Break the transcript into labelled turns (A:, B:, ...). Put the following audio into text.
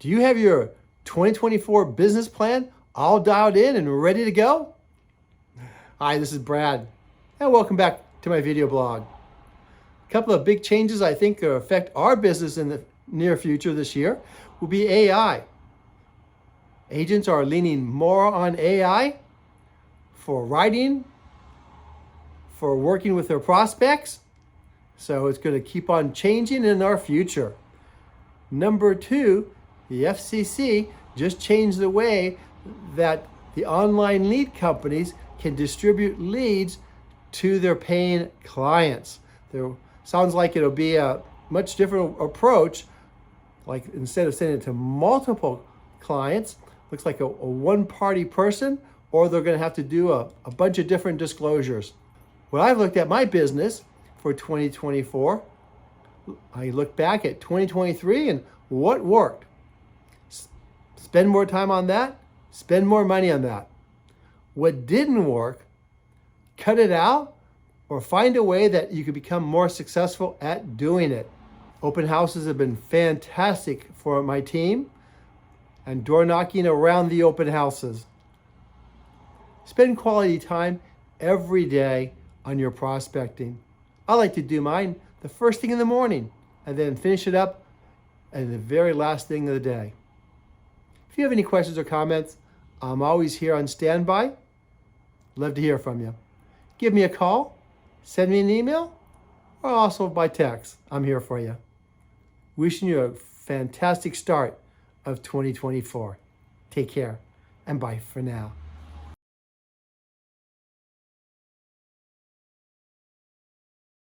A: Do you have your 2024 business plan all dialed in and ready to go? Hi, this is Brad, and welcome back to my video blog. A couple of big changes I think will affect our business in the near future this year will be AI. Agents are leaning more on AI for writing, for working with their prospects, so it's going to keep on changing in our future. Number two, the FCC just changed the way that the online lead companies can distribute leads to their paying clients. Sounds like it'll be a much different approach. Like instead of sending it to multiple clients, looks like a one-party person, or they're going to have to do a bunch of different disclosures. When I've looked at my business for 2024, I look back at 2023 and what worked. Spend more time on that, spend more money on that. What didn't work, cut it out, or find a way that you could become more successful at doing it. Open houses have been fantastic for my team, and door knocking around the open houses. Spend quality time every day on your prospecting. I like to do mine the first thing in the morning and then finish it up at the very last thing of the day. If you have any questions or comments, I'm always here on standby. Love to hear from you. Give me a call, send me an email, or also by text. I'm here for you. Wishing you a fantastic start of 2024. Take care and bye for now.